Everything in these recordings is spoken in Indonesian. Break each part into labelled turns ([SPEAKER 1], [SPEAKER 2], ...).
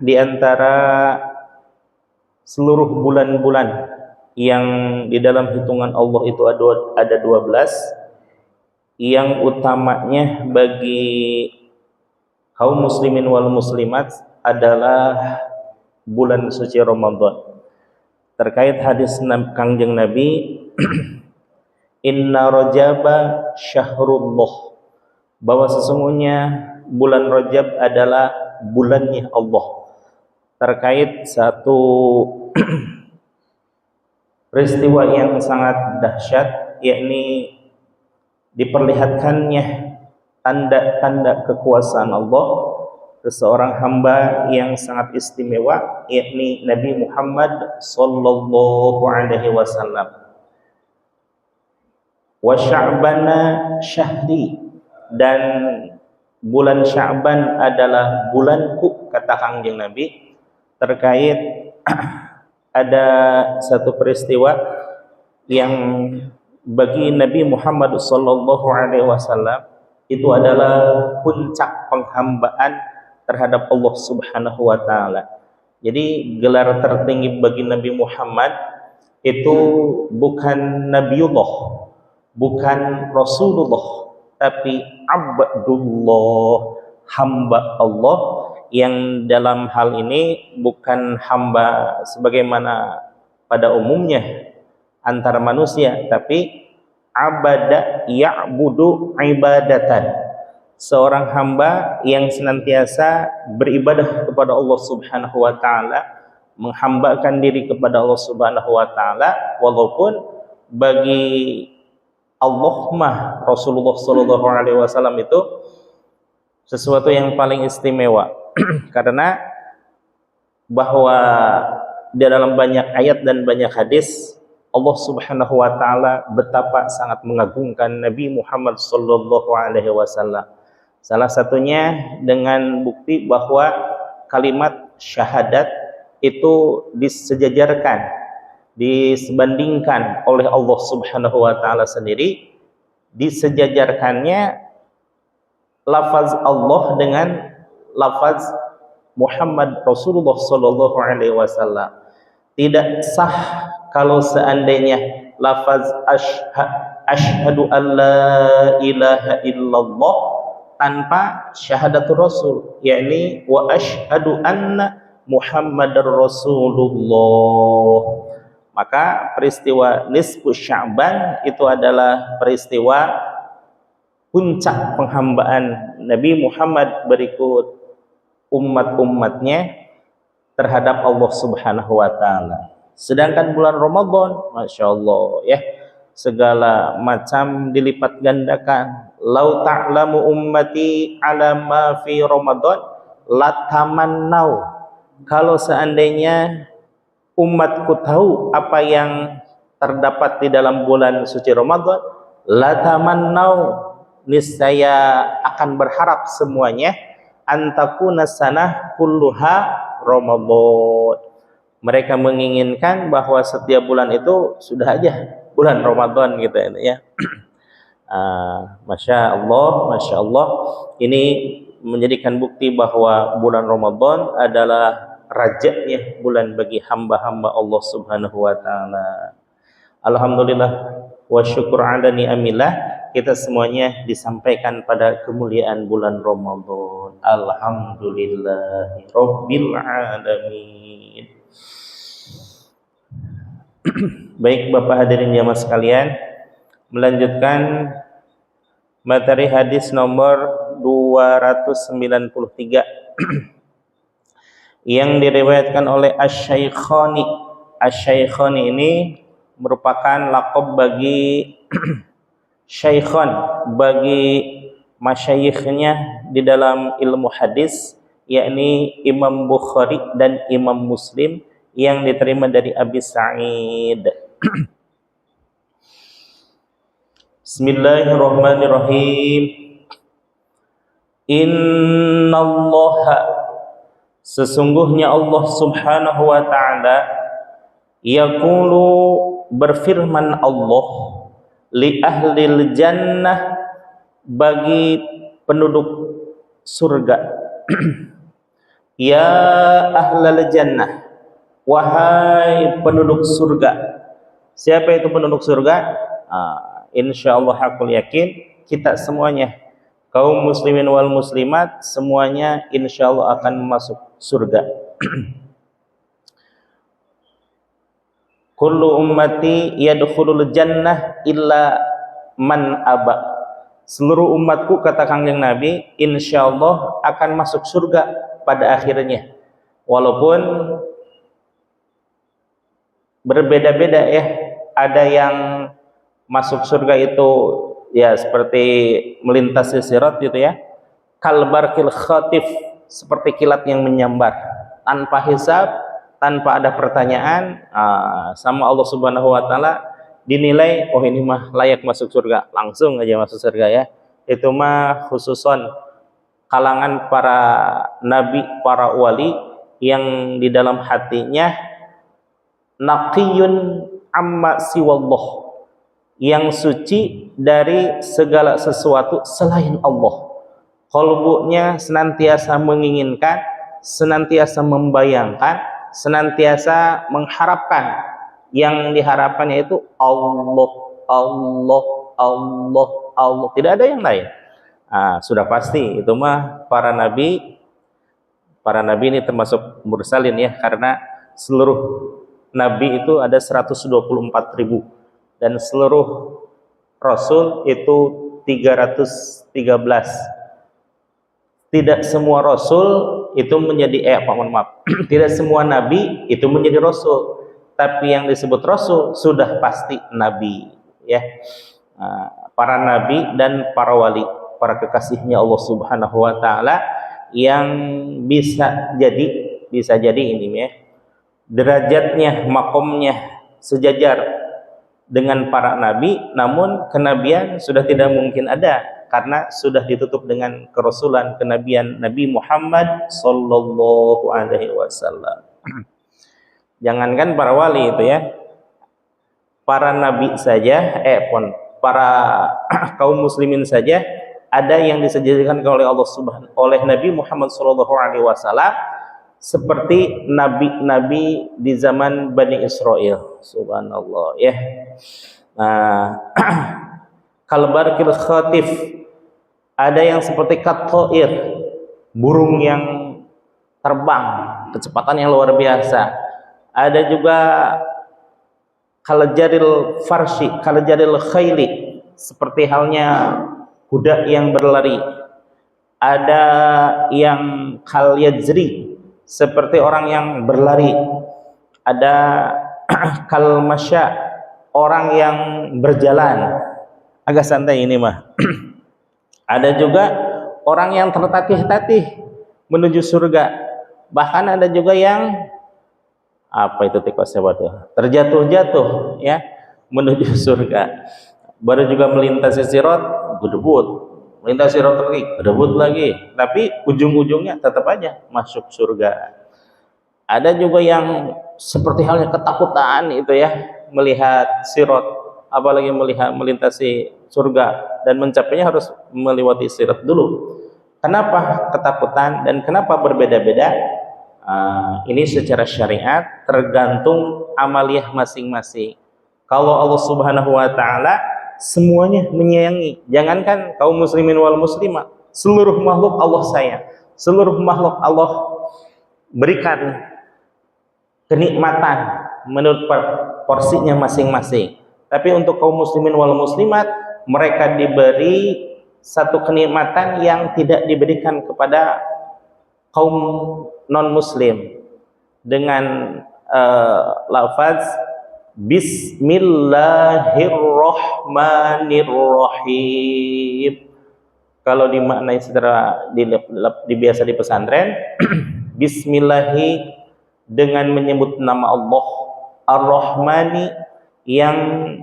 [SPEAKER 1] di antara seluruh bulan-bulan yang di dalam hitungan Allah itu ada 12, yang utamanya bagi kaum muslimin wal muslimat adalah bulan suci Ramadan. Terkait hadis Kangjeng Nabi, Inna Rajaba syahrullah, bahwa sesungguhnya bulan Rajab adalah bulannya Allah. Terkait satu peristiwa yang sangat dahsyat, yakni diperlihatkannya tanda-tanda kekuasaan Allah ke seorang hamba yang sangat istimewa, yakni Nabi Muhammad sallallahu alaihi wasallam. Wa Sya'bana syahri, dan bulan Sya'ban adalah bulanku, kata Kangjeng Nabi. Terkait ada satu peristiwa yang bagi Nabi Muhammad sallallahu alaihi wasallam itu adalah puncak penghambaan terhadap Allah Subhanahu wa taala. Jadi gelar tertinggi bagi Nabi Muhammad itu bukan Nabiullah, bukan Rasulullah, tapi Abdullah, hamba Allah, yang dalam hal ini bukan hamba sebagaimana pada umumnya antara manusia, tapi abada ya'budu ibadatan, seorang hamba yang senantiasa beribadah kepada Allah Subhanahu wa taala, menghambakan diri kepada Allah Subhanahu wa taala, walaupun bagi Allah mah Rasulullah sallallahu alaihi wasallam itu sesuatu yang paling istimewa karena bahwa di dalam banyak ayat dan banyak hadis Allah Subhanahu wa taala betapa sangat mengagungkan Nabi Muhammad sallallahu alaihi wasallam. Salah satunya dengan bukti bahwa kalimat syahadat itu disejajarkan, disebandingkan oleh Allah Subhanahu wa taala sendiri, disejajarkannya lafaz Allah dengan lafaz Muhammad Rasulullah sallallahu alaihi wasallam. Tidak sah kalau seandainya lafaz asyhadu an la ilaha illallah tanpa syahadatul rasul, yakni wa asyhadu anna Muhammadar Rasulullah. Maka peristiwa nisfu Sya'ban itu adalah peristiwa puncak penghambaan Nabi Muhammad berikut umat-umatnya terhadap Allah Subhanahu wa taala. Sedangkan bulan Ramadan, Masya Allah ya, segala macam dilipat gandakan. Lau ta'lamu ummati ala ma fi Ramadan latamannau, kalau seandainya umatku tahu apa yang terdapat di dalam bulan suci Ramadan, latamannau, niscaya akan berharap semuanya, antakuna sanah kulluha Ramadan. Mereka menginginkan bahwa setiap bulan itu sudah aja bulan Ramadan gitu ya. Masya Allah, ini menjadikan bukti bahwa bulan Ramadan adalah rajanya bulan bagi hamba-hamba Allah Subhanahu wa taala. Alhamdulillah wa syukur ala ni'amillah, kita semuanya disampaikan pada kemuliaan bulan Ramadan. Alhamdulillahi rabbil alamin. Baik Bapak hadirin jamaah sekalian, melanjutkan materi hadis nomor 293 yang diriwayatkan oleh Asy-Syaikhani. Asy-Syaikhani ini merupakan laqab bagi Syaikhan, bagi masyayikhnya di dalam ilmu hadis, yakni Imam Bukhari dan Imam Muslim, yang diterima dari Abi Sa'id. Bismillahirrahmanirrahim. Innallaha, sesungguhnya Allah Subhanahu wa ta'ala, yaqulu, berfirman Allah, li ahlil jannah, bagi penduduk surga. Ya ahlal jannah, wahai penduduk surga. Siapa itu penduduk surga? Insyaallah aku yakin kita semuanya, kaum muslimin wal muslimat, semuanya insyaallah akan masuk surga. Kullu ummati yadkhulul jannah illa man aba. Seluruh umatku, kata Kangjeng Nabi, insyaallah akan masuk surga pada akhirnya. Walaupun berbeda-beda ya. Ada yang masuk surga itu ya seperti melintasi sirat gitu ya. Kalbarkil khatif, seperti kilat yang menyambar, tanpa hisab, tanpa ada pertanyaan, sama Allah Subhanahu wa taala dinilai, oh ini mah layak masuk surga, langsung aja masuk surga ya. Itu mah khususon kalangan para nabi, para wali yang di dalam hatinya naqiyun amma siwallah, yang suci dari segala sesuatu selain Allah. Qalbunya senantiasa menginginkan, senantiasa membayangkan, senantiasa mengharapkan. Yang diharapkannya itu Allah, Allah, Allah, Allah. Tidak ada yang lain. Sudah pasti itu mah para nabi. Para nabi ini termasuk mursalin ya, karena seluruh nabi itu ada 124.000 dan seluruh rasul itu 313. Tidak semua rasul itu menjadi tidak semua nabi itu menjadi rasul, tapi yang disebut rasul sudah pasti nabi ya. Para nabi dan para wali, para kekasihnya Allah Subhanahu wa taala, yang bisa jadi ini ya, derajatnya, makomnya sejajar dengan para nabi, namun kenabian sudah tidak mungkin ada karena sudah ditutup dengan kerasulan, kenabian Nabi Muhammad sallallahu alaihi wasallam. Jangankan para wali itu ya, para nabi saja, para kaum muslimin saja ada yang disajikan oleh Allah Subhanahu, oleh Nabi Muhammad sallallahu alaihi wasallam seperti nabi-nabi di zaman Bani Israel. Subhanallah ya. Kalbarkil khatif, ada yang seperti katoir, burung yang terbang kecepatan yang luar biasa. Ada juga kaljaril farshi, kaljaril khayli, seperti halnya kuda yang berlari. Ada yang kalyajri, seperti orang yang berlari. Ada kalmasya, orang yang berjalan agak santai ini mah. Ada juga orang yang tertatih-tatih menuju surga. Bahkan ada juga yang terjatuh-jatuh ya menuju surga. Baru juga melintasi sirat, gedebut. Melintasi sirat lagi, gedebut lagi. Tapi ujung-ujungnya tetap aja masuk surga. Ada juga yang seperti halnya ketakutan itu ya, melihat sirat, apalagi melintasi surga, dan mencapainya harus melewati sirat dulu. Kenapa ketakutan dan kenapa berbeda-beda? Ini secara syariat tergantung amaliyah masing-masing. Kalau Allah Subhanahu wa taala semuanya menyayangi, jangankan kaum muslimin wal muslimat, seluruh makhluk Allah sayang, seluruh makhluk Allah berikan kenikmatan menurut porsinya masing-masing. Tapi untuk kaum muslimin wal muslimat, mereka diberi satu kenikmatan yang tidak diberikan kepada kaum non muslim, dengan lafaz Bismillahirrahmanirrahim. Kalau dimaknai secara biasa di pesantren, Bismillahi, dengan menyebut nama Allah, Ar-Rahmani, yang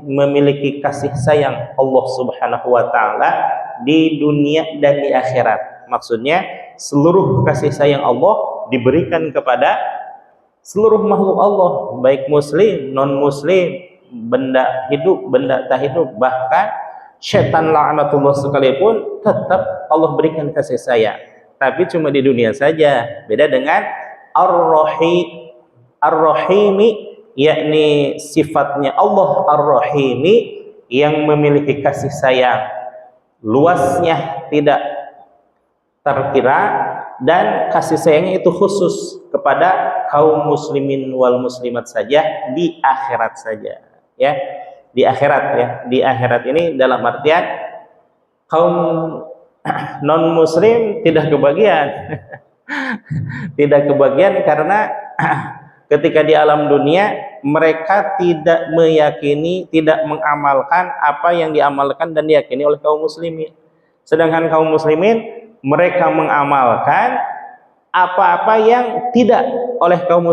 [SPEAKER 1] memiliki kasih sayang Allah Subhanahu wa taala di dunia dan di akhirat. Maksudnya seluruh kasih sayang Allah diberikan kepada seluruh makhluk Allah, baik muslim, non muslim, benda hidup, benda tak hidup, bahkan syaitan laknatullah sekalipun tetap Allah berikan kasih sayang. tapi cuma di dunia saja. Beda dengan Ar-Rahimi, yakni sifatnya Allah Ar-Rahimi yang memiliki kasih sayang, luasnya tidak terkira, dan kasih sayangnya itu khusus kepada kaum muslimin wal muslimat saja di akhirat saja, ya, di akhirat, ya. Di akhirat ini dalam artian kaum non muslim tidak kebagian tidak kebagian karena ketika di alam dunia mereka tidak meyakini, tidak mengamalkan apa yang diamalkan dan diyakini oleh kaum muslimin. Sedangkan kaum muslimin mereka mengamalkan apa-apa yang tidak oleh kaum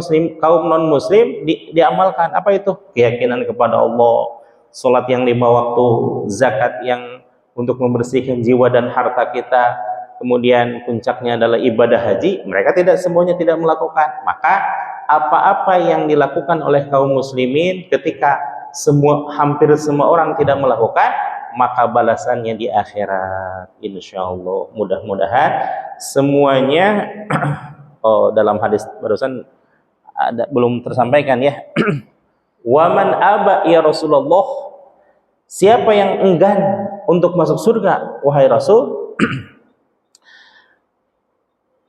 [SPEAKER 1] non muslim diamalkan. Apa itu? Keyakinan kepada Allah, salat yang 5 waktu, zakat yang untuk membersihkan jiwa dan harta kita, kemudian puncaknya adalah ibadah haji. Mereka semuanya tidak melakukan. Maka apa-apa yang dilakukan oleh kaum muslimin ketika hampir semua orang tidak melakukan, maka balasannya di akhirat, insyaallah. Mudah-mudahan semuanya dalam hadis barusan belum tersampaikan, ya. Waman aba ya Rasulullah, siapa yang enggan untuk masuk surga wahai Rasul?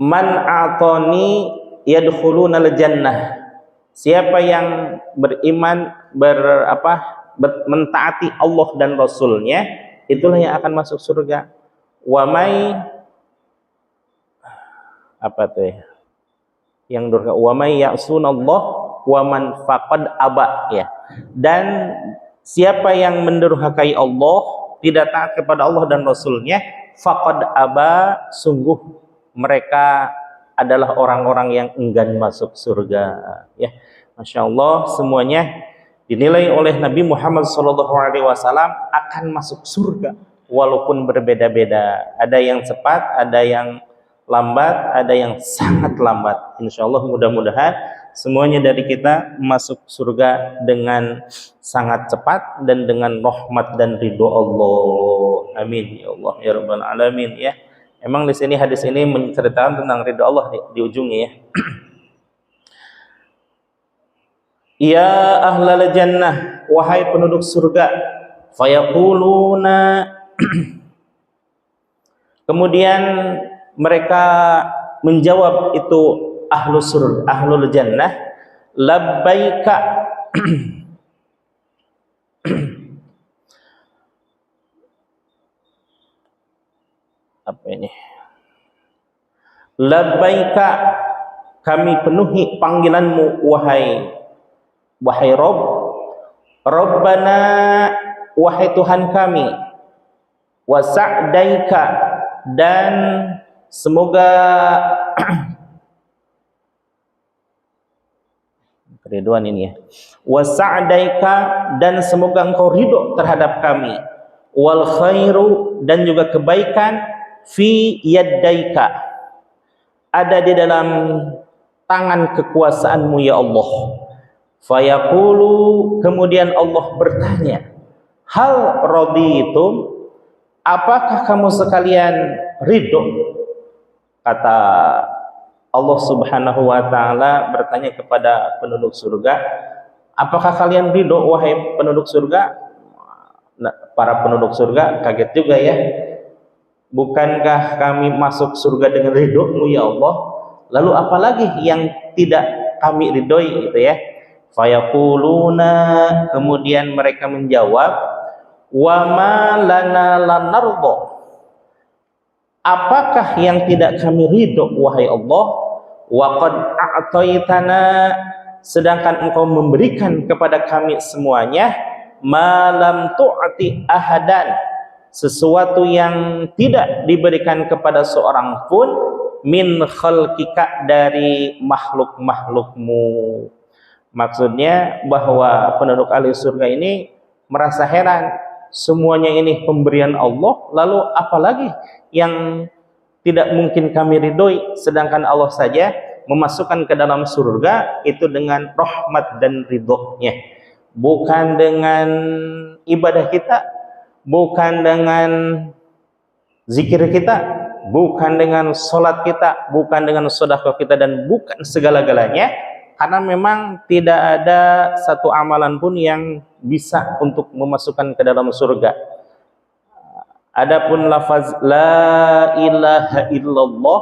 [SPEAKER 1] Man atani yadkhulunal jannah, siapa yang beriman mentaati Allah dan Rasulnya, itulah yang akan masuk surga. Wa may yang durhaka, wa may ya'sunallah wa man faqad aba, ya. Dan siapa yang mendurhakai Allah, tidak taat kepada Allah dan Rasulnya, faqad aba, sungguh mereka adalah orang-orang yang enggan masuk surga, ya. Masya Allah, semuanya dinilai oleh Nabi Muhammad SAW akan masuk surga walaupun berbeda-beda. Ada yang cepat, ada yang lambat, ada yang sangat lambat. Insya Allah mudah-mudahan semuanya dari kita masuk surga dengan sangat cepat dan dengan rahmat dan ridho Allah. Amin ya Allah ya Rabbal Alamin, ya. Emang di sini hadis ini menceritakan tentang ridho Allah di ujungnya, ya. Ya ahlal jannah, wahai penduduk surga. Fayaquluna kemudian mereka menjawab itu ahlul jannah, labbaika apa ini? Labbaika, kami penuhi panggilanmu wahai Rabb. Rabbana, wahai Tuhan kami. Wa sa'daika, dan semoga keriduan ini, ya. Wa sa'daika, dan semoga engkau ridho terhadap kami. Wal khairu, dan juga kebaikan, fi yaddaika, ada di dalam tangan kekuasaanmu, ya Allah. Fayaqulu, kemudian Allah bertanya, hal raditum, apakah kamu sekalian ridho? Kata Allah Subhanahu wa ta'ala bertanya kepada penduduk surga, apakah kalian ridho wahai penduduk surga? Nah, para penduduk surga kaget juga, ya. Bukankah kami masuk surga dengan ridho-Mu, ya Allah? Lalu apalagi yang tidak kami ridhoi, gitu, ya. Fayaquluna, kemudian mereka menjawab, wa ma lana lanardo, apakah yang tidak kami ridho wahai Allah? Wa qad a'taitana, sedangkan engkau memberikan kepada kami semuanya, ma lam tu'ti ahadan, sesuatu yang tidak diberikan kepada seorang pun, min khalqika, dari makhluk-makhlukmu. Maksudnya bahwa penduduk ahli surga ini merasa heran, semuanya ini pemberian Allah, lalu apalagi yang tidak mungkin kami ridhoi, sedangkan Allah saja memasukkan ke dalam surga itu dengan rahmat dan ridhonya, bukan dengan ibadah kita, bukan dengan zikir kita, bukan dengan sholat kita, bukan dengan sedekah kita, dan bukan segala-galanya, karena memang tidak ada satu amalan pun yang bisa untuk memasukkan ke dalam surga. Adapun lafaz la ilaha illallah,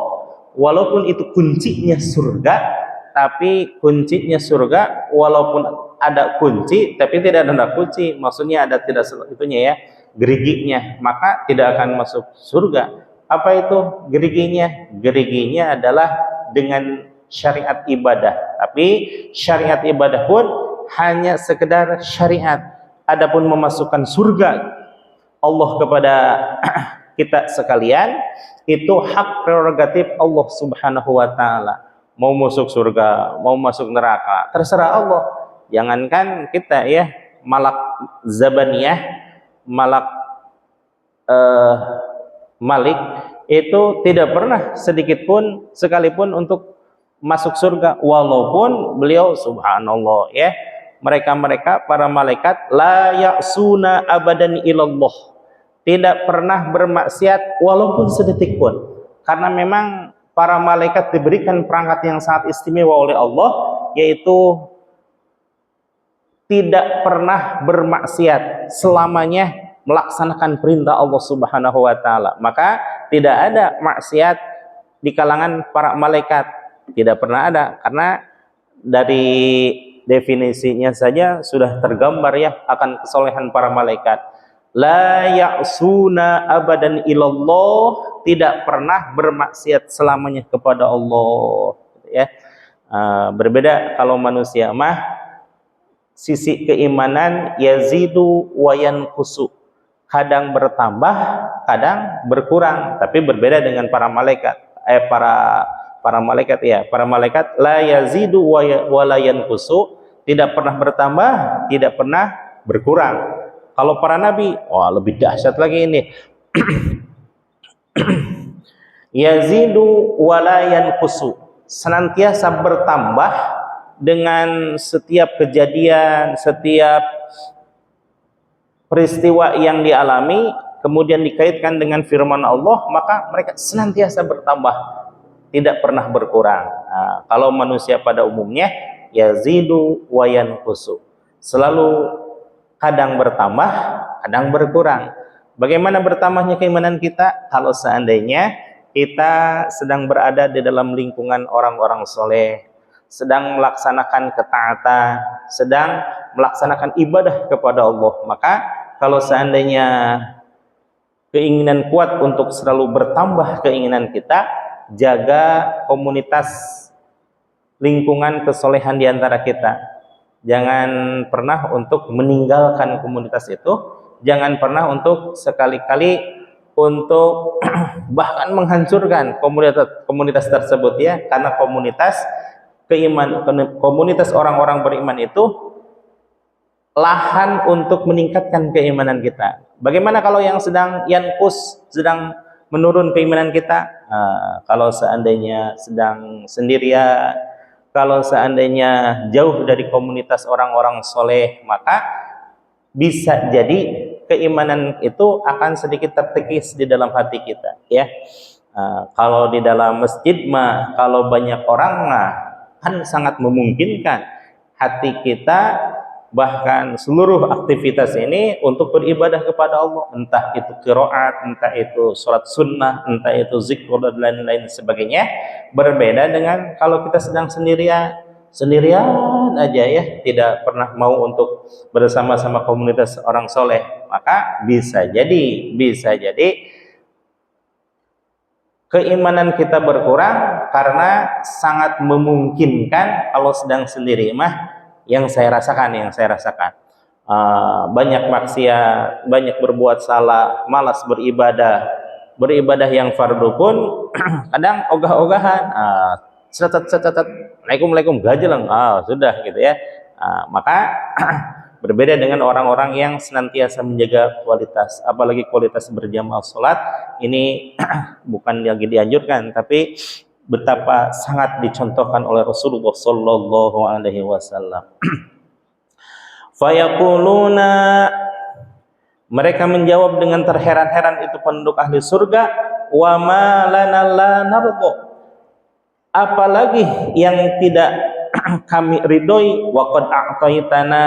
[SPEAKER 1] walaupun itu kuncinya surga, tapi kuncinya surga walaupun ada kunci tapi tidak ada kunci, maksudnya ada tidak itunya ya, geriginya, maka tidak akan masuk surga. Apa itu geriginya? Geriginya adalah dengan syariat ibadah, tapi syariat ibadah pun hanya sekedar syariat. Adapun memasukkan surga Allah kepada kita sekalian, itu hak prerogatif Allah Subhanahu wa taala. Mau masuk surga, mau masuk neraka, terserah Allah. Jangankan kita ya, malak zabaniyah, malak Malik itu tidak pernah sedikit pun sekalipun untuk masuk surga, walaupun beliau subhanallah ya, mereka para malaikat la ya'suna abadan ilallah, tidak pernah bermaksiat walaupun sedetik pun, karena memang para malaikat diberikan perangkat yang sangat istimewa oleh Allah, yaitu tidak pernah bermaksiat selamanya melaksanakan perintah Allah Subhanahu wa taala. Maka tidak ada maksiat di kalangan para malaikat, tidak pernah ada, karena dari definisinya saja sudah tergambar ya akan kesolehan para malaikat. La ya'suna abadan ilallah, tidak pernah bermaksiat selamanya kepada Allah ya. Berbeda kalau manusia mah sisi keimanan yazidu wa yanqusu, kadang bertambah, kadang berkurang, tapi berbeda dengan para malaikat. Para malaikat ya, para malaikat la yazidu wa la yanqusu, tidak pernah bertambah, tidak pernah berkurang. Kalau para nabi, wah lebih dahsyat lagi ini. Yazidu wa la yanqusu, senantiasa bertambah dengan setiap kejadian, setiap peristiwa yang dialami, kemudian dikaitkan dengan firman Allah, maka mereka senantiasa bertambah, tidak pernah berkurang. Kalau manusia pada umumnya yazidu wa yanqusu, selalu kadang bertambah, kadang berkurang. Bagaimana bertambahnya keimanan kita? Kalau seandainya kita sedang berada di dalam lingkungan orang-orang soleh, sedang melaksanakan ketaatan, sedang melaksanakan ibadah kepada Allah, maka kalau seandainya keinginan kuat untuk selalu bertambah keinginan kita, jaga komunitas lingkungan kesolehan di antara kita. Jangan pernah untuk meninggalkan komunitas itu, jangan pernah untuk sekali-kali untuk bahkan menghancurkan komunitas tersebut ya, karena komunitas orang-orang beriman itu lahan untuk meningkatkan keimanan kita. Bagaimana kalau yang sedang yankus, sedang menurun keimanan kita? Kalau seandainya sedang sendirian, kalau seandainya jauh dari komunitas orang-orang soleh, maka bisa jadi keimanan itu akan sedikit tertekis di dalam hati kita ya. Kalau di dalam masjid mah, kalau banyak orang mah kan sangat memungkinkan hati kita, bahkan seluruh aktivitas ini untuk beribadah kepada Allah, entah itu qiraat, entah itu sholat sunnah, entah itu zikr dan lain-lain sebagainya. Berbeda dengan kalau kita sedang sendirian aja ya, tidak pernah mau untuk bersama-sama komunitas orang soleh, maka bisa jadi keimanan kita berkurang, karena sangat memungkinkan kalau sedang sendiri mah yang saya rasakan banyak maksiat, banyak berbuat salah, malas beribadah yang fardu pun kadang ogah-ogahan, Assalamualaikum gajelang, sudah gitu ya. Maka berbeda dengan orang-orang yang senantiasa menjaga kualitas, apalagi kualitas berjamaah sholat ini bukan lagi dianjurkan, tapi betapa sangat dicontohkan oleh Rasulullah Sallallahu Alaihi Wasallam. Fayaquluna, mereka menjawab dengan terheran-heran itu penduduk ahli surga, wa ma lana la narda, apalagi yang tidak kami ridhoi, wa qad a'taitana,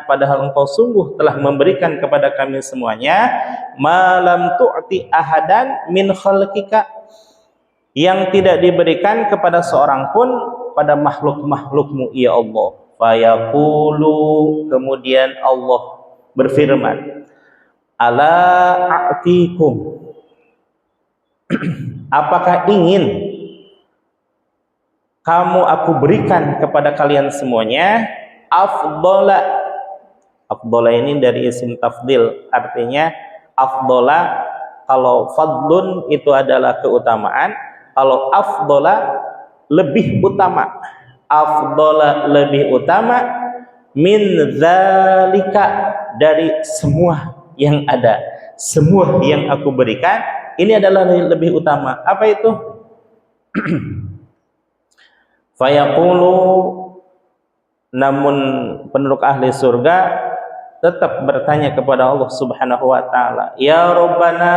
[SPEAKER 1] padahal engkau sungguh telah memberikan kepada kami semuanya, ma lam tu'ti ahadan min khalqika, yang tidak diberikan kepada seorang pun pada makhluk-makhlukmu ya Allah. Fayaqulu, kemudian Allah berfirman, ala a'tikum, apakah ingin kamu aku berikan kepada kalian semuanya afdola. Afdola ini dari isim tafdil, artinya afdola, kalau fadlun itu adalah keutamaan, kalau afdola lebih utama, afdola lebih utama, min zalika, dari semua yang ada, semua yang aku berikan ini adalah lebih utama. Apa itu? Fayaqulu, namun penduduk ahli surga tetap bertanya kepada Allah Subhanahu wa taala, ya Rabbana,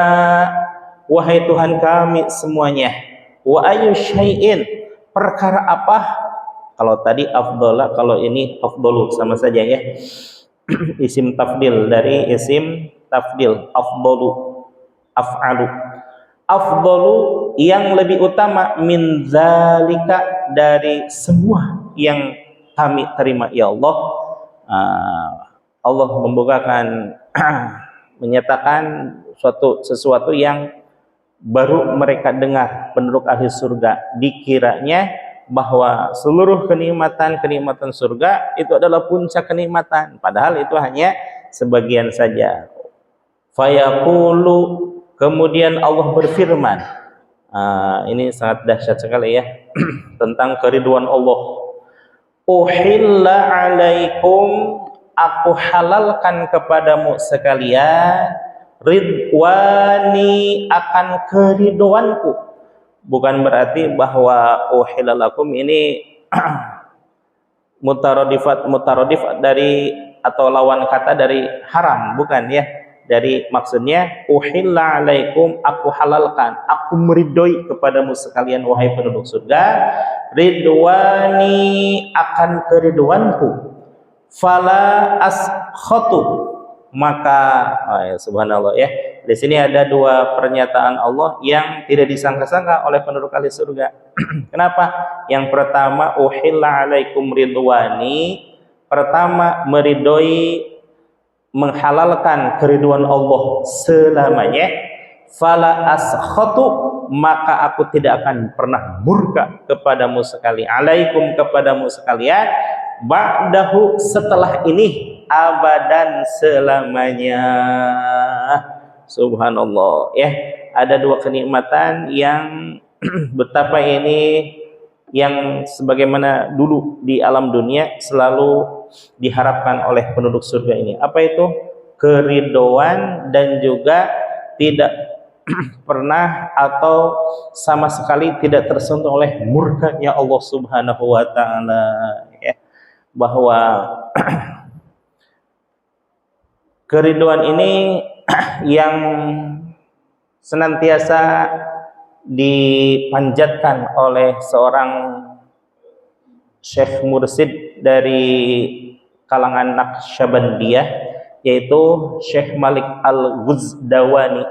[SPEAKER 1] wahai Tuhan kami semuanya, wa ayu syai'in, perkara apa? Kalau tadi afdhala, kalau ini afdhalu, sama saja ya. Isim tafdil dari isim tafdil, afdhalu, af'alu. Afdhalu yang lebih utama, min zalika, dari semua yang kami terima ya Allah. Allah membukakan menyatakan sesuatu yang baru mereka dengar, penduduk ahli surga. Dikiranya bahwa seluruh kenikmatan surga itu adalah puncak kenikmatan, padahal itu hanya sebagian saja. Fayaqulu, kemudian Allah berfirman, ini sangat dahsyat sekali ya, tentang keriduan Allah. Uhilla alaikum, aku halalkan kepadamu sekalian, ridwani, akan keriduanku. Bukan berarti bahwa uhillalakum ini mutaradif dari, atau lawan kata dari haram, bukan ya. Dari maksudnya uhilla alaikum, aku halalkan, aku meridhoi kepadamu sekalian wahai penduduk surga, ridwani, akan keriduanku, fala askhatu, maka subhanallah ya. Di sini ada dua pernyataan Allah yang tidak disangka-sangka oleh penduduk ahli surga. Kenapa? Yang pertama, uhilla alaikum ridwani, pertama meridhoi, menghalalkan keriduan Allah selamanya. Fala askhatu, maka aku tidak akan pernah murka kepadamu sekali, alaikum, kepadamu sekalian, ba'dahu, setelah ini, abadan, selamanya. Subhanallah ya. Ada dua kenikmatan yang betapa ini yang sebagaimana dulu di alam dunia selalu diharapkan oleh penduduk surga ini. Apa itu? Keridhaan dan juga tidak pernah atau sama sekali tidak tersentuh oleh murkanya Allah Subhanahu wa taala ya. Bahwa keridhaan ini yang senantiasa dipanjatkan oleh seorang Syekh Mursid dari kalangan Naqsyabandiyah, yaitu Syekh Malik Al-Ghuzdawani.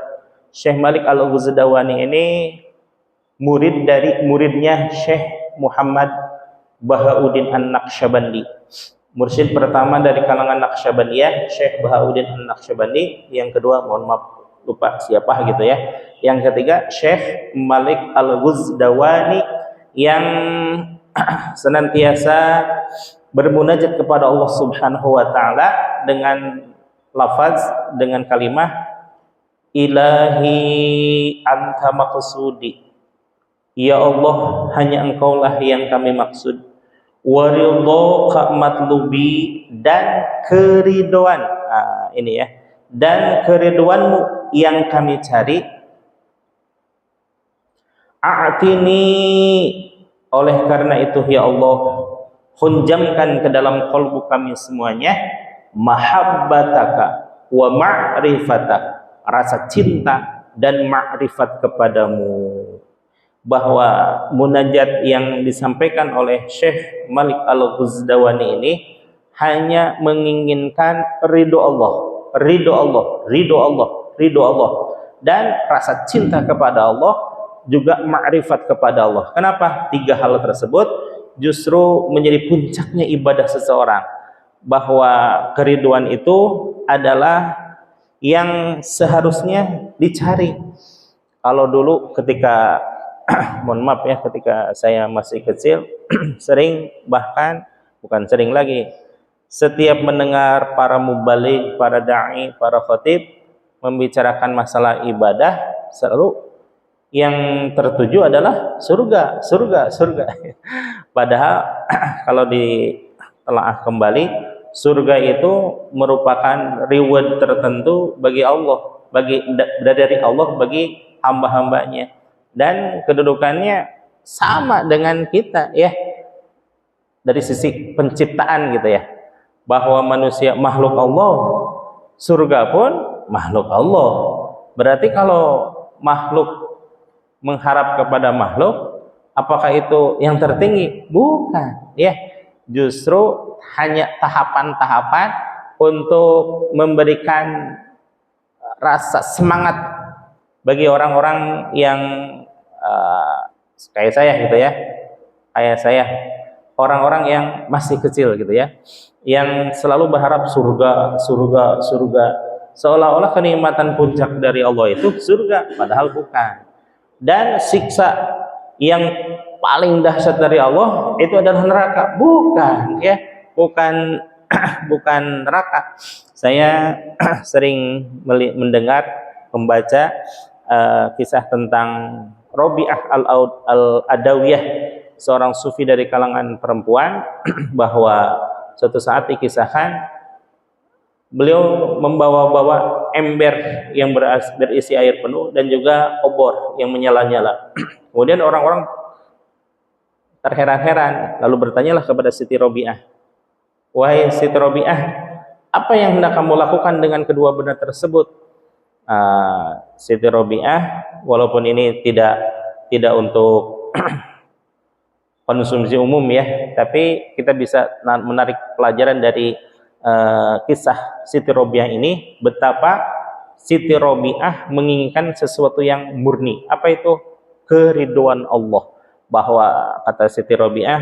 [SPEAKER 1] Syekh Malik Al-Ghuzdawani ini murid dari muridnya Syekh Muhammad Bahauddin An-Naqsyabandi. Mursyid pertama dari kalangan Naqsyabandiyah, Syekh Bahauddin An-Naqsyabandi. Yang kedua, mohon maaf lupa siapa gitu ya. Yang ketiga, Syekh Malik Al-Ghuzdawani, yang senantiasa bermunajat kepada Allah Subhanahu wa taala dengan lafaz, dengan kalimah ilahi anta maqsudi, ya Allah, hanya engkaulah yang kami maksud, wa ridhaka matlubi, dan keridhaan, ini ya, dan keridhaanmu yang kami cari, a'tini, oleh karena itu ya Allah, hunjamkan ke dalam qalbu kami semuanya mahabbataka wa ma'rifatak, rasa cinta dan ma'rifat kepadamu. Bahwa munajat yang disampaikan oleh Syekh Malik Al-Ghuzdawani ini hanya menginginkan ridho Allah, ridho Allah, ridho Allah, ridho Allah, dan rasa cinta kepada Allah, juga ma'rifat kepada Allah. Kenapa? Tiga hal tersebut justru menjadi puncaknya ibadah seseorang, bahwa keriduan itu adalah yang seharusnya dicari. Kalau dulu ketika mohon maaf ya, ketika saya masih kecil sering, bahkan bukan sering lagi, setiap mendengar para mubaligh, para dai, para khatib membicarakan masalah ibadah, selalu yang tertuju adalah surga, surga, surga. Padahal kalau ditelaah kembali, surga itu merupakan reward tertentu bagi Allah, dari Allah bagi hamba-hambanya, dan kedudukannya sama dengan kita ya, dari sisi penciptaan gitu ya, bahwa manusia makhluk Allah, surga pun makhluk Allah. Berarti kalau makhluk mengharap kepada makhluk, apakah itu yang tertinggi? Bukan ya, justru hanya tahapan-tahapan untuk memberikan rasa semangat bagi orang-orang yang kayak saya gitu ya, kayak saya, orang-orang yang masih kecil gitu ya, yang selalu berharap surga, surga, surga, seolah-olah kenikmatan puncak dari Allah itu surga, padahal bukan. Dan siksa yang paling dahsyat dari Allah itu adalah neraka, bukan ya, bukan bukan neraka. Saya sering mendengar, membaca kisah tentang Robi'ah al-Adawiyah, seorang sufi dari kalangan perempuan, bahwa suatu saat dikisahkan beliau membawa-bawa ember yang berisi air penuh dan juga obor yang menyala-nyala. Kemudian orang-orang terheran-heran, lalu bertanyalah kepada Siti Robi'ah, "Wahai Siti Robi'ah, apa yang hendak kamu lakukan dengan kedua benda tersebut?" Siti Robi'ah, walaupun ini tidak untuk konsumsi umum ya, tapi kita bisa menarik pelajaran dari kisah Siti Robi'ah ini, betapa Siti Robi'ah menginginkan sesuatu yang murni. Apa itu? Keridhaan Allah. Bahwa kata Siti Robi'ah,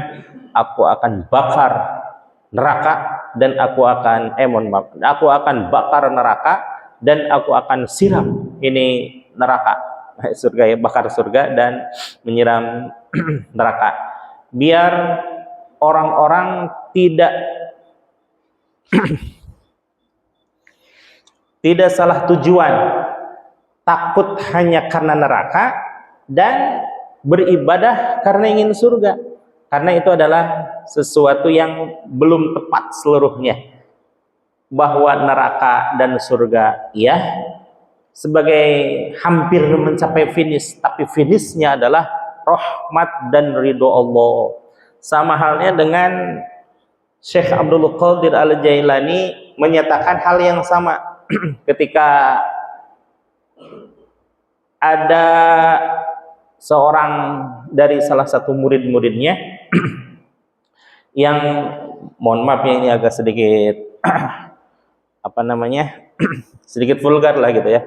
[SPEAKER 1] aku akan bakar neraka dan aku akan bakar neraka dan aku akan siram ini neraka, surga ya, bakar surga dan menyiram neraka, biar orang-orang tidak salah tujuan, takut hanya karena neraka, dan beribadah karena ingin surga, karena itu adalah sesuatu yang belum tepat seluruhnya. Bahwa neraka dan surga ya sebagai hampir mencapai finish, tapi finishnya adalah rahmat dan ridho Allah. Sama halnya dengan Syekh Abdul Qadir Al-Jailani menyatakan hal yang sama ketika ada seorang dari salah satu murid-muridnya yang, mohon maaf ya, ini agak sedikit sedikit vulgar lah gitu ya,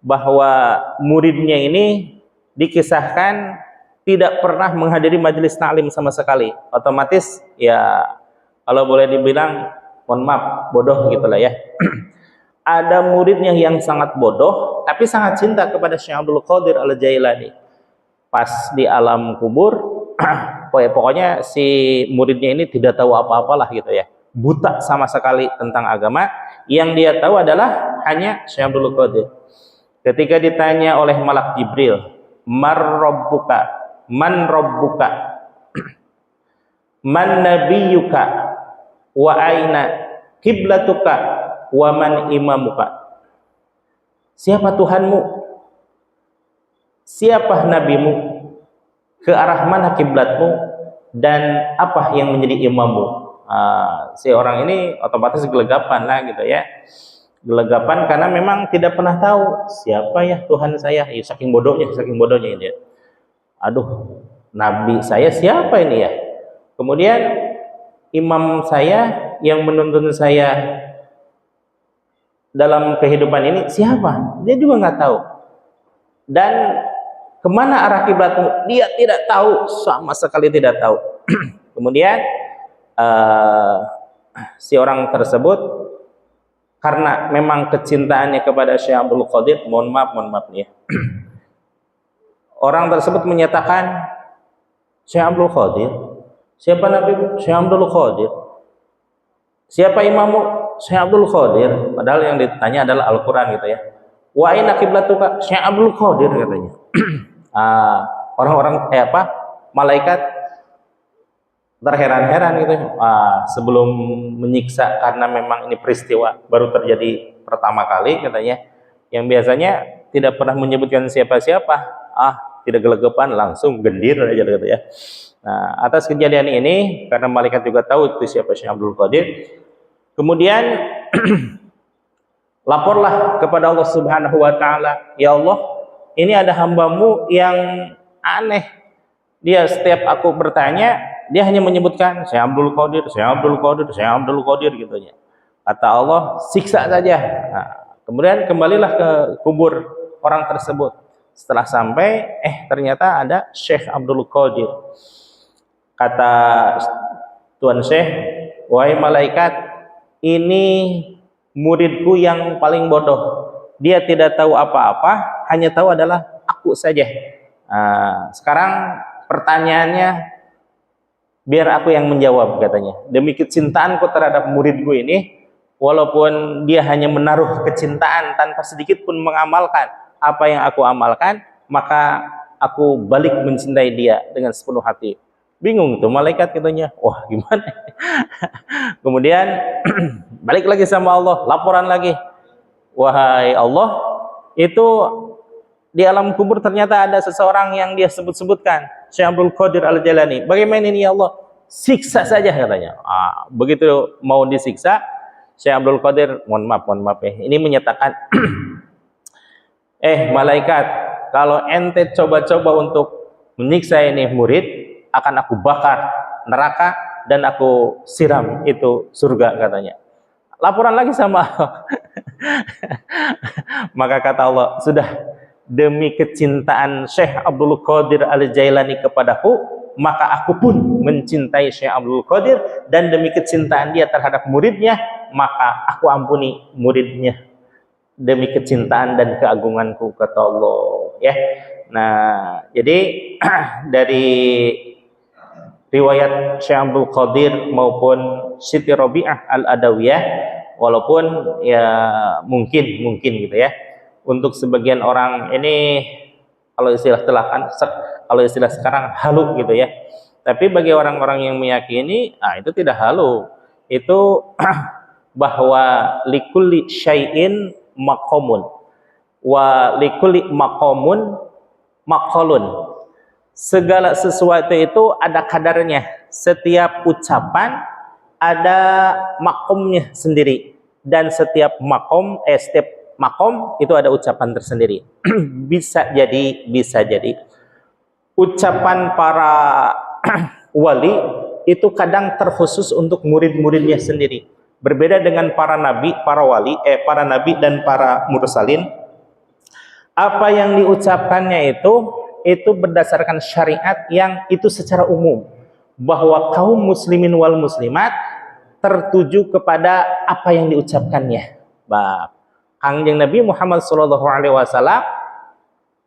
[SPEAKER 1] bahwa muridnya ini dikisahkan tidak pernah menghadiri majelis ta'lim sama sekali. Otomatis ya, kalau boleh dibilang, mohon maaf, bodoh gitulah ya. Ada muridnya yang sangat bodoh tapi sangat cinta kepada Syekh Abdul Qadir Al-Jailani. Pas di alam kubur, pokoknya si muridnya ini tidak tahu apa-apalah gitu ya, buta sama sekali tentang agama. Yang dia tahu adalah hanya Syekh Abdul Qadir. Ketika ditanya oleh malak Jibril, "Mar rabbuka? Man rabbuka? Man nabiyuka? Wa aina kiblatuka? Wa man imamuka?" Siapa Tuhanmu? Siapa nabimu? Ke arah mana kiblatmu? Dan apa yang menjadi imammu? Si orang ini otomatis gelegapan lah gitu ya. Gelegapan karena memang tidak pernah tahu siapa ya Tuhan saya. Ya, saking bodohnya ini. Aduh, nabi saya siapa ini ya? Kemudian imam saya yang menuntun saya dalam kehidupan ini siapa? Dia juga nggak tahu. Dan kemana arah kiblatmu? Dia tidak tahu, sama sekali tidak tahu. Kemudian si orang tersebut karena memang kecintaannya kepada Syekh Abdul Qadir, mohon maaf nih ya. Orang tersebut menyatakan, Syekh Abdul Qadir, siapa Nabi? Syekh Abdul Qadir. Siapa imammu? Syekh Abdul Qadir. Padahal yang ditanya adalah Al-Quran gitu ya. Wa aina qiblatuka? Syekh Abdul Qadir katanya. Orang-orang malaikat terheran-heran gitu. Sebelum menyiksa karena memang ini peristiwa baru terjadi pertama kali katanya. Yang biasanya tidak pernah menyebutkan siapa-siapa. Tidak gelegepan, langsung gendir aja gitu ya. Nah, atas kejadian ini karena malaikat juga tahu itu siapa Syekh Abdul Qadir. Kemudian laporlah kepada Allah Subhanahu wa taala, ya Allah, ini ada hambamu yang aneh. Dia setiap aku bertanya, dia hanya menyebutkan Syekh Abdul Qadir, Syekh Abdul Qadir, Syekh Abdul Qadir gitu ya. Kata Allah, siksa saja. Nah, kemudian kembalilah ke kubur orang tersebut. Setelah sampai, ternyata ada Syekh Abdul Qadir. Kata Tuan Syekh, wahai malaikat, ini muridku yang paling bodoh. Dia tidak tahu apa-apa, hanya tahu adalah aku saja. Sekarang pertanyaannya, biar aku yang menjawab katanya. Demi kecintaanku terhadap muridku ini, walaupun dia hanya menaruh kecintaan tanpa sedikit pun mengamalkan apa yang aku amalkan, maka aku balik mencintai dia dengan sepenuh hati. Bingung tuh malaikat katanya. Wah, gimana? Kemudian balik lagi sama Allah, laporan lagi. Wahai Allah, itu di alam kubur ternyata ada seseorang yang dia sebut-sebutkan, Syekh Abdul Qadir Al-Jailani. Bagaimana ini ya Allah? Siksa saja katanya. Begitu mau disiksa, Syekh Abdul Qadir, mohon maaf ya. Ini menyatakan malaikat, kalau ente coba-coba untuk menyiksa ini murid, akan aku bakar neraka dan aku siram itu surga katanya. Laporan lagi sama Allah. Maka kata Allah, sudah, demi kecintaan Syekh Abdul Qadir Al-Jailani kepadaku, maka aku pun mencintai Syekh Abdul Qadir, dan demi kecintaan dia terhadap muridnya, maka aku ampuni muridnya. Demi kecintaan dan keagunganku, kata Allah ya. Nah, jadi dari riwayat Syekh Abdul Qadir maupun Siti Rabi'ah Al-Adawiyah, walaupun ya mungkin gitu ya, untuk sebagian orang ini kalau istilah sekarang halu gitu ya. Tapi bagi orang-orang yang meyakini, itu tidak halu. Itu bahwa likulli syai'in maqamun wa likulli maqamun maqalun. Segala sesuatu itu ada kadarnya. Setiap ucapan ada makomnya sendiri, dan setiap makom itu ada ucapan tersendiri. bisa jadi ucapan para wali itu kadang terkhusus untuk murid-muridnya sendiri. Berbeda dengan para nabi, para wali, para nabi dan para mursalin. Apa yang diucapkannya itu berdasarkan syariat yang itu secara umum, bahwa kaum muslimin wal muslimat tertuju kepada apa yang diucapkannya. Kangjeng Nabi Muhammad SAW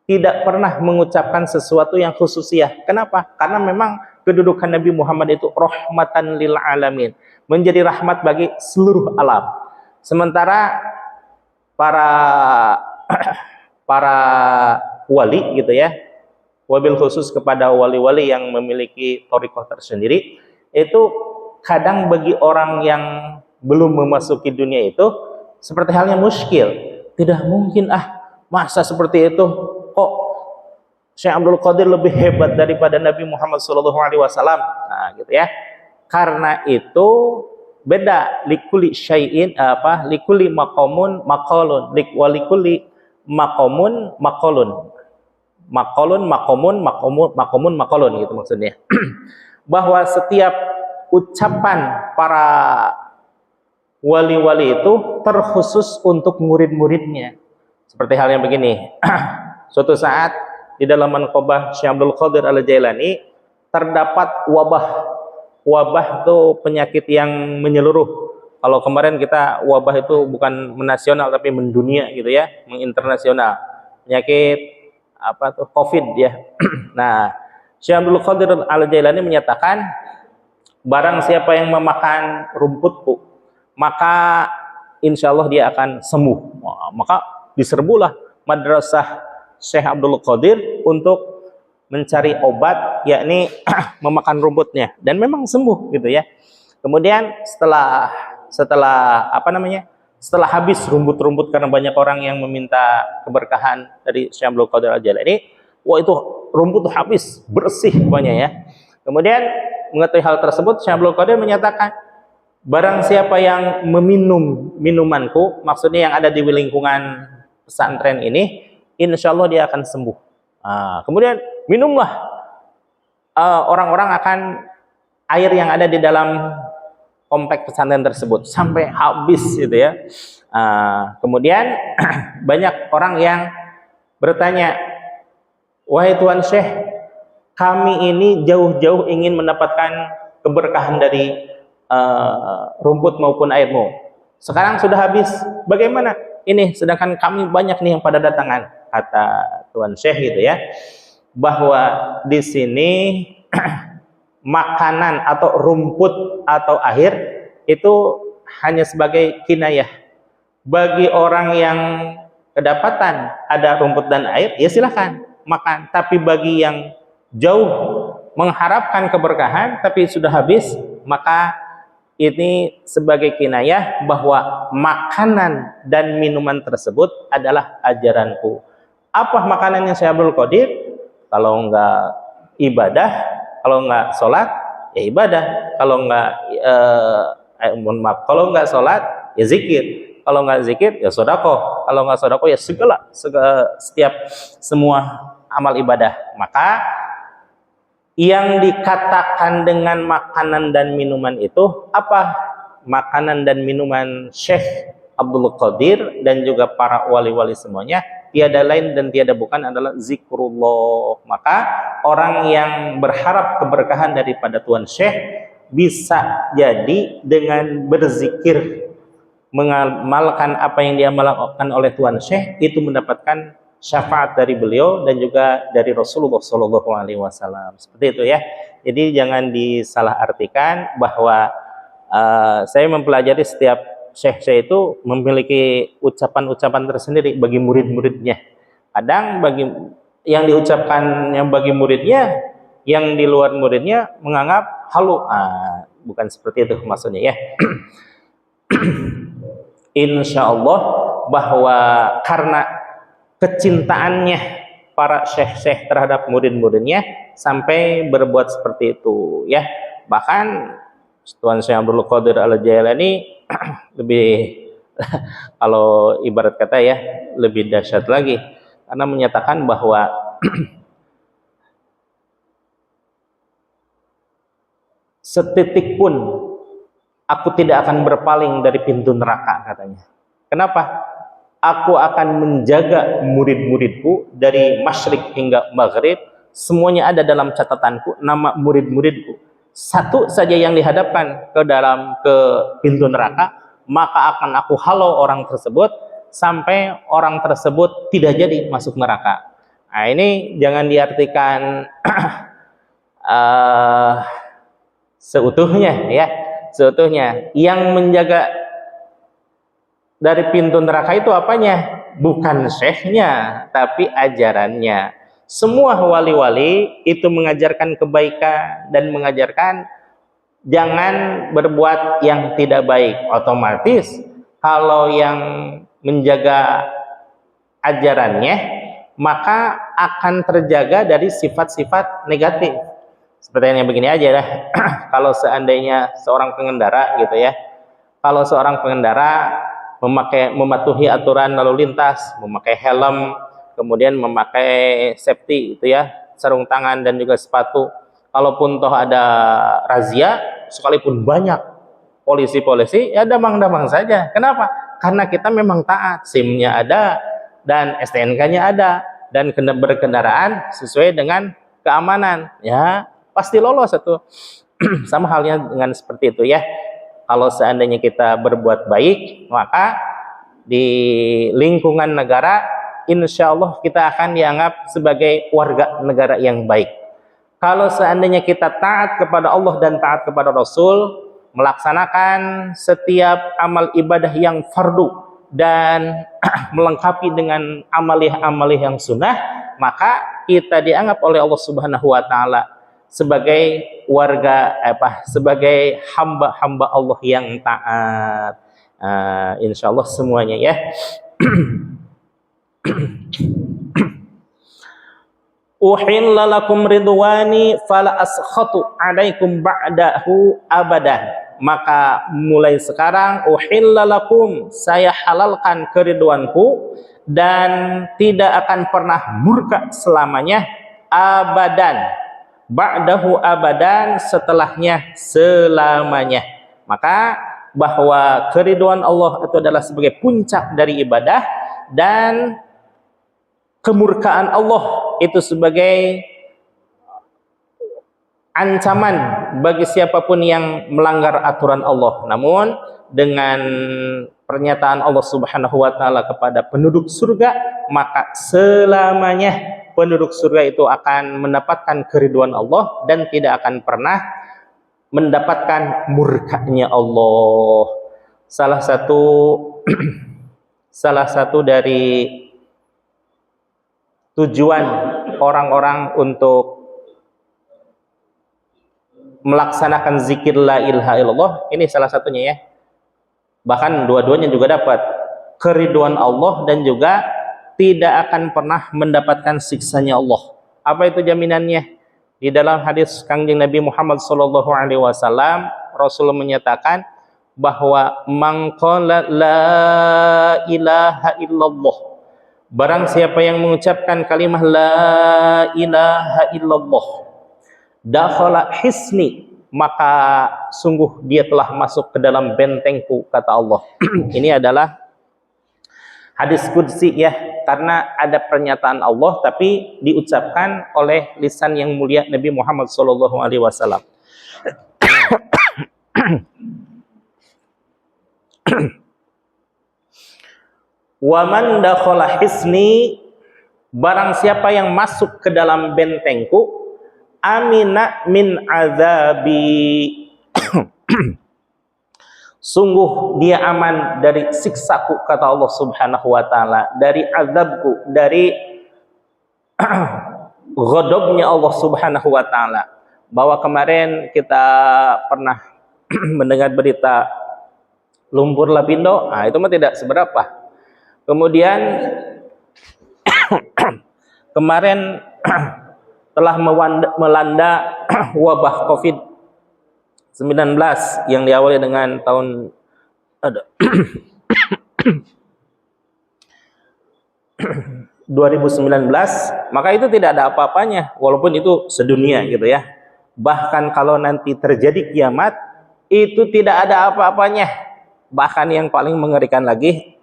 [SPEAKER 1] tidak pernah mengucapkan sesuatu yang khususiyah. Kenapa? Karena memang kedudukan Nabi Muhammad itu rahmatan lil alamin, menjadi rahmat bagi seluruh alam. Sementara para wali gitu ya, wabil khusus kepada wali-wali yang memiliki thariqah tersendiri, itu kadang bagi orang yang belum memasuki dunia itu seperti halnya muskil. Tidak mungkin masa seperti itu, kok Syekh Abdul Qadir lebih hebat daripada Nabi Muhammad SAW. Nah gitu ya. Karena itu beda. Likuli syai'in likuli maqamun maqalun, walikuli maqamun maqalun. Maqamun maqalun gitu maksudnya. Bahwa setiap ucapan para wali-wali itu terkhusus untuk murid-muridnya. Seperti hal yang begini. Suatu saat di dalam manqabah Syekh Abdul Qadir Al-Jailani terdapat wabah. Wabah itu penyakit yang menyeluruh. Kalau kemarin kita wabah itu bukan menasional tapi mendunia gitu ya, menginternasional. Penyakit Covid ya. Nah, Syekh Abdul Qadir Al-Jailani menyatakan barang siapa yang memakan rumputku, maka insya Allah dia akan sembuh. Maka diserbulah madrasah Syekh Abdul Qadir untuk mencari obat, yakni memakan rumputnya, dan memang sembuh gitu ya. Kemudian setelah setelah habis rumput-rumput karena banyak orang yang meminta keberkahan dari Syekh Abdul Qadir Al-Jailani, wah itu rumput habis, bersih pokoknya ya. Kemudian mengetahui hal tersebut, Syekh Abdul Qadir menyatakan, barang siapa yang meminum minumanku, maksudnya yang ada di lingkungan pesantren ini, insya Allah dia akan sembuh. Kemudian minumlah orang-orang akan air yang ada di dalam komplek pesantren tersebut sampai habis gitu ya. Kemudian banyak orang yang bertanya, wahai Tuan Syekh, kami ini jauh-jauh ingin mendapatkan keberkahan dari rumput maupun airmu. Sekarang sudah habis, bagaimana? Ini sedangkan kami banyak nih yang pada datangan. Kata Tuan Syekh gitu ya, bahwa di sini makanan atau rumput atau air itu hanya sebagai kinayah. Bagi orang yang kedapatan ada rumput dan air, ya silahkan makan. Tapi bagi yang jauh mengharapkan keberkahan tapi sudah habis, maka ini sebagai kinayah bahwa makanan dan minuman tersebut adalah ajaranku. Apa makanannya Syekh Abdul Qadir? Kalau enggak ibadah, kalau enggak sholat, ya ibadah. Kalau enggak kalau enggak sholat, ya zikir. Kalau enggak zikir, ya sedekah. Kalau enggak sedekah, ya semua amal ibadah. Maka yang dikatakan dengan makanan dan minuman itu apa? Makanan dan minuman Syekh Abdul Qadir dan juga para wali-wali semuanya tiada lain dan tiada bukan adalah zikrullah. Maka orang yang berharap keberkahan daripada Tuan Syekh bisa jadi dengan berzikir, mengamalkan apa yang diamalkan oleh Tuan Syekh, itu mendapatkan syafaat dari beliau dan juga dari Rasulullah SAW. Seperti itu ya. Jadi jangan disalahartikan bahwa saya mempelajari setiap syekh itu memiliki ucapan-ucapan tersendiri bagi murid-muridnya. Kadang bagi yang diucapkan yang bagi muridnya, yang di luar muridnya menganggap halu. Bukan seperti itu maksudnya ya. Insya Allah bahwa karena kecintaannya para syekh-syekh terhadap murid-muridnya sampai berbuat seperti itu ya. Bahkan Tuan Syekh Abdul Qadir Al-Jailani lebih kalau ibarat kata ya lebih dahsyat lagi karena menyatakan bahwa setitik pun aku tidak akan berpaling dari pintu neraka katanya. Kenapa? Aku akan menjaga murid-muridku dari masyrik hingga maghrib, semuanya ada dalam catatanku nama murid-muridku. Satu saja yang dihadapkan ke pintu neraka, maka akan aku halau orang tersebut sampai orang tersebut tidak jadi masuk neraka. Nah, ini jangan diartikan seutuhnya ya, seutuhnya. Yang menjaga dari pintu neraka itu apanya? Bukan syekhnya, tapi ajarannya. Semua wali-wali itu mengajarkan kebaikan dan mengajarkan jangan berbuat yang tidak baik. Otomatis kalau yang menjaga ajarannya maka akan terjaga dari sifat-sifat negatif. Seperti yang begini aja lah. Kalau seandainya seorang pengendara gitu ya, Kalau seorang pengendara mematuhi aturan lalu lintas, memakai helm, kemudian memakai safety itu ya, sarung tangan dan juga sepatu. Kalaupun toh ada razia, sekalipun banyak polisi-polisi, ya damang-damang saja. Kenapa? Karena kita memang taat, SIM-nya ada dan STNK-nya ada dan berkendaraan sesuai dengan keamanan, ya pasti lolos itu. Sama halnya dengan seperti itu ya. Kalau seandainya kita berbuat baik, maka di lingkungan negara, insya Allah kita akan dianggap sebagai warga negara yang baik. Kalau seandainya kita taat kepada Allah dan taat kepada Rasul, melaksanakan setiap amal ibadah yang fardu dan melengkapi dengan amalih-amalih yang sunnah, maka kita dianggap oleh Allah Subhanahu wa taala sebagai sebagai hamba-hamba Allah yang taat. Insya Allah semuanya ya. Uhilla lakum ridwani fala askhatu alaikum ba'dahu abadan. Maka mulai sekarang uhilla lakum, saya halalkan keridwanku dan tidak akan pernah murka selamanya, abadan. Ba'dahu abadan, setelahnya selamanya. Maka bahwa keridhaan Allah itu adalah sebagai puncak dari ibadah, dan kemurkaan Allah itu sebagai ancaman bagi siapapun yang melanggar aturan Allah. Namun dengan pernyataan Allah Subhanahu wa taala kepada penduduk surga, maka selamanya penduduk surga itu akan mendapatkan keridhaan Allah dan tidak akan pernah mendapatkan murkanya Allah. Salah satu dari tujuan orang-orang untuk melaksanakan zikir la ilaha illallah, ini salah satunya ya. Bahkan dua-duanya juga dapat keridhaan Allah dan juga tidak akan pernah mendapatkan siksanya Allah. Apa itu jaminannya? Di dalam hadis Kangjeng Nabi Muhammad SAW, Rasul menyatakan bahwa man qala la ilaha illallah, barang siapa yang mengucapkan kalimah la ilaha illallah, dakhala hisni, maka sungguh dia telah masuk ke dalam bentengku, kata Allah. Ini adalah hadis qudsi ya, karena ada pernyataan Allah tapi diucapkan oleh lisan yang mulia Nabi Muhammad SAW. Wa man dakhala hisni, barang siapa yang masuk ke dalam bentengku, amina min azabi, sungguh dia aman dari siksaku, kata Allah Subhanahu wa taala, dari azabku, dari ghadabnya Allah Subhanahu wa taala. Bahwa kemarin kita pernah mendengar berita lumpur lapindo, itu mah tidak seberapa. Kemudian kemarin telah melanda wabah COVID-19 yang diawali dengan tahun 2019, maka itu tidak ada apa-apanya walaupun itu sedunia gitu ya. Bahkan kalau nanti terjadi kiamat, itu tidak ada apa-apanya. Bahkan yang paling mengerikan lagi,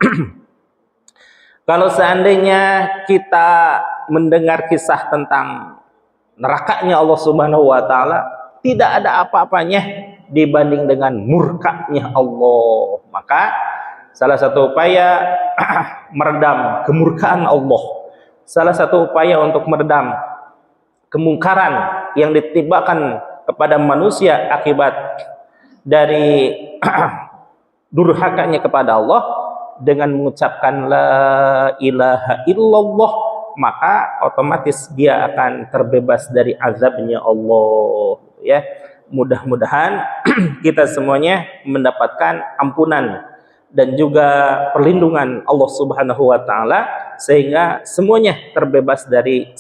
[SPEAKER 1] kalau seandainya kita mendengar kisah tentang nerakanya Allah Subhanahu wa taala, tidak ada apa-apanya dibanding dengan murkanya Allah. Maka salah satu upaya meredam kemurkaan Allah, salah satu upaya untuk meredam kemungkaran yang ditimpakan kepada manusia akibat dari durhakanya kepada Allah, dengan mengucapkan la ilaha illallah, maka otomatis dia akan terbebas dari azabnya Allah ya. Mudah-mudahan kita semuanya mendapatkan ampunan dan juga perlindungan Allah Subhanahu wa taala, sehingga semuanya terbebas dari